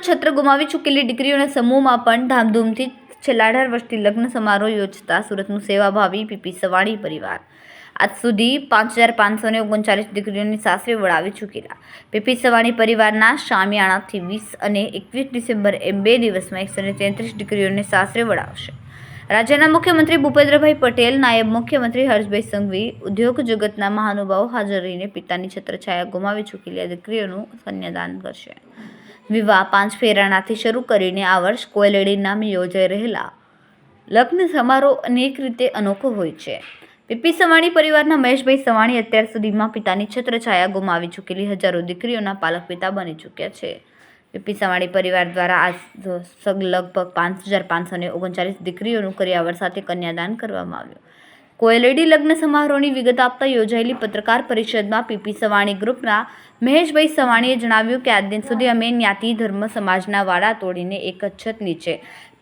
છત્ર ગુમાવી ચૂકેલી દીકરીઓના સમૂહમાં પણ ધામધૂમથી છેલ્લા 18 વર્ષથી લગ્ન સમારોહ યોજતા સુરતનું સેવાભાવી પીપી સવાણી પરિવાર આજ સુધી 5539 દીકરીઓની સાસરે વળાવી ચૂકેલા પીપી સવાણી પરિવારના શામિયાણાથી 20 અને 21 ડિસેમ્બર એમ 2 દિવસમાં 133 દીકરીઓને સાસરે વળાવશે। રાજ્યના મુખ્યમંત્રી ભૂપેન્દ્રભાઈ પટેલ, નાયબ મુખ્યમંત્રી હર્ષભાઈ સંઘવી, ઉદ્યોગ જગતના મહાનુભાવો હાજર રહીને પિતાની છત્રછાયા ગુમાવી ચૂકેલી દીકરીઓનું કન્યાદાન કરશે। વિવાહ 5 ફેરાનાથી શરૂ કરીને આ વર્ષ કોયલેડી નામે યોજાઈ રહેલા લગ્ન સમારોહ અનેક રીતે અનોખો હોય છે। પીપી સવાણી પરિવારના મહેશભાઈ સવાણી અત્યાર સુધીમાં પિતાની છત્રછાયા ગુમાવી ચૂકેલી હજારો દીકરીઓના પાલક પિતા બની ચૂક્યા છે। પીપી સવાણી પરિવાર દ્વારા આજ લગભગ 5539 દીકરીઓનું કરિયાવર સાથે કન્યાદાન કરવામાં આવ્યું। કોયલેડી લગ્ન સમારોહની વિગત આપતા યોજાયેલી પત્રકાર પરિષદમાં પીપી સવાણી ગ્રુપના મહેશભાઈ સવાણીએ જણાવ્યું કે આજ દિન સુધી અમે જ્ઞાતિ ધર્મ સમાજના વાડા તોડીને એક જ છત નીચે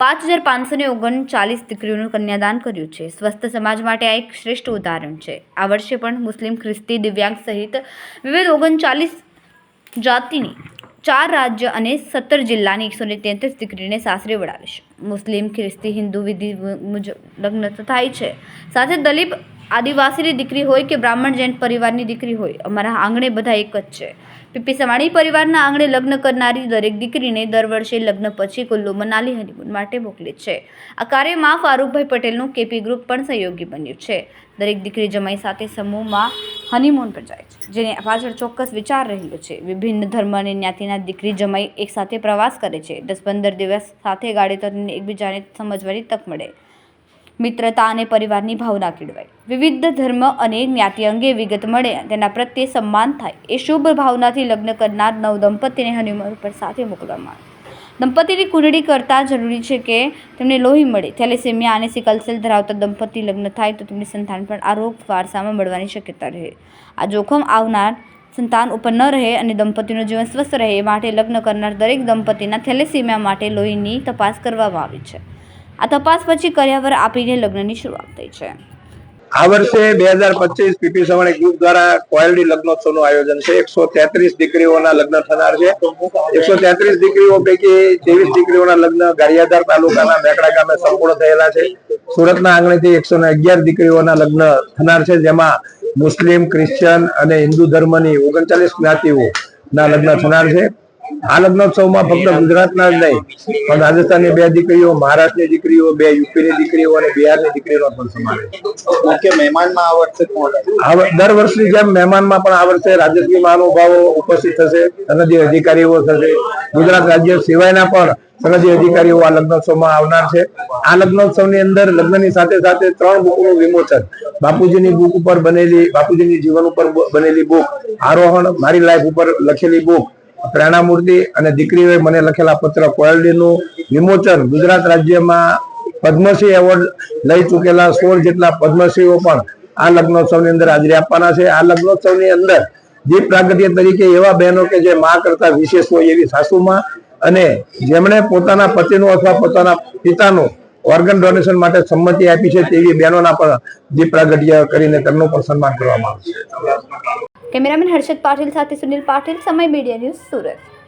5539 દીકરીઓનું કન્યાદાન કર્યું છે। સ્વસ્થ સમાજ માટે આ એક શ્રેષ્ઠ ઉદાહરણ છે। આ વર્ષે પણ મુસ્લિમ, ખ્રિસ્તી, દિવ્યાંગ સહિત વિવિધ 39 જાતિની 4 રાજ્ય અને 17 જિલ્લાની 133 દીકરીને સાસરે વળાવીશ। મુસ્લિમ, ખ્રિસ્તી, હિન્દુ વિધિ મુજબ લગ્ન થાય છે, સાથે દલિત આદિવાસીની દીકરી હોય કે બ્રાહ્મણ જૈન પરિવારની દીકરી હોય, અમારા આંગણે બધા એક જ છે। પીપી સવાણી પરિવારના આંગણે લગ્ન કરનારી દરેક દીકરીને દર વર્ષે લગ્ન પછી કુલ્લુ મનાલી હનીમૂન માટે મોકલે છે। આ કાર્યમાં ફારૂકભાઈ પટેલનું કેપી ગ્રુપ પણ સહયોગી બન્યું છે। દરેક દીકરી જમાઈ સાથે સમૂહમાં હનીમૂન પર જાય છે, જેની પાછળ ચોક્કસ વિચાર રહેલો છે। વિભિન્ન ધર્મ અને જ્ઞાતિના દીકરી જમાઈ એક સાથે પ્રવાસ કરે છે। 10-15 દિવસ સાથે ગાડી તરીને એકબીજાને સમજવાની તક મળે, મિત્રતા અને પરિવારની ભાવના કેળવાય, વિવિધ ધર્મ અને જ્ઞાતિ અંગે વિગત મળે, તેના પ્રત્યે સન્માન થાય, એ શુભ ભાવનાથી લગ્ન કરનાર નવ દંપતીને હનીમૂન પર સાથે મોકલવામાં આવે। દંપતીની કુંડળી કરતાં જરૂરી છે કે તેમને લોહી મળે। થેલેસેમિયા અને સિકલ સેલ ધરાવતા દંપતી લગ્ન થાય તો તેમની સંતાન પણ આ રોગ વારસામાં મળવાની શક્યતા રહે। આ જોખમ આવનાર સંતાન ઉપર ન રહે અને દંપતીનું જીવન સ્વસ્થ રહે એ માટે લગ્ન કરનાર દરેક દંપતીના થેલેસેમિયા માટે લોહીની તપાસ કરવામાં આવી છે। આ તપાસ પછી કરિયાવર આપીને લગ્નની શરૂઆત થઈ છે। આ વર્ષે 2025 પીપી સવાણી ગ્રુપ દ્વારા કોયલડી લગ્નોત્સવનું આયોજન છે। 133 દીકરીઓના લગ્ન થનાર છે। 133 દીકરીઓ પૈકી 23 દીકરીઓના લગ્ન ગારિયાધાર તાલુકાના મેકડા ગામે સંપૂર્ણ થયેલા છે। સુરતના આંગણેથી 111 દીકરીઓના લગ્ન થનાર છે, જેમાં મુસ્લિમ, ક્રિશ્ચિયન અને હિન્દુ ધર્મની 39 જ્ઞાતિઓના લગ્ન થનાર છે। આ લગ્નોત્સવમાં ફક્ત ગુજરાતના જ નહીં પણ રાજસ્થાનની 2 દીકરીઓ, મહારાષ્ટ્રની દીકરીઓ, 2 યુપીની દીકરીઓ અને બિહારની દીકરીઓનો પણ સમાવેશ છે। મુખ્ય મહેમાનમાં આ વર્ષે કોણ હશે? દર વર્ષની જેમ મહેમાનમાં પણ આ વર્ષે રાજકીય મહાનુભાવો ઉપસ્થિત થશે, સનદી અધિકારીઓ થશે, ગુજરાત રાજ્ય સિવાયના પણ સનદી અધિકારીઓ આ લગ્નોત્સવમાં આવનાર છે। આ લગ્નોત્સવની અંદર લગ્નની સાથે સાથે 3 બુકનું વિમોચન, બાપુજીની બુક ઉપર બનેલી, બાપુજીની જીવન ઉપર બનેલી બુક, આરોહણ, મારી લાઈફ ઉપર લખેલી બુક, પ્રેરણામૂર્તિ અને દીકરીઓએ મને લખેલા પત્ર, કોયલડીનું વિમોચન, ગુજરાત રાજ્યમાં પદ્મશ્રી એવોર્ડ લઈ ચૂકેલા 16 જેટલા પદ્મશ્રીઓ પણ આ લગ્નોત્સવની અંદર હાજરી આપવાના છે। આ લગ્નોત્સવની અંદર દીપ પ્રાગટ્ય તરીકે એવા બહેનો કે જે માં કરતા વિશેષ હોય એવી સાસુમાં અને જેમણે પોતાના પતિનું અથવા પોતાના પિતાનું ઓર્ગન ડોનેશન માટે સંમતિ આપી છે તેવી બહેનોના પણ દીપ પ્રાગટ્ય કરીને તેમનું પણ સન્માન કરવામાં આવશે। કેમેરામેન હર્ષદ પાટીલ સાથે સુનિલ પાટીલ, સમય મીડિયા ન્યૂઝ, સુરત।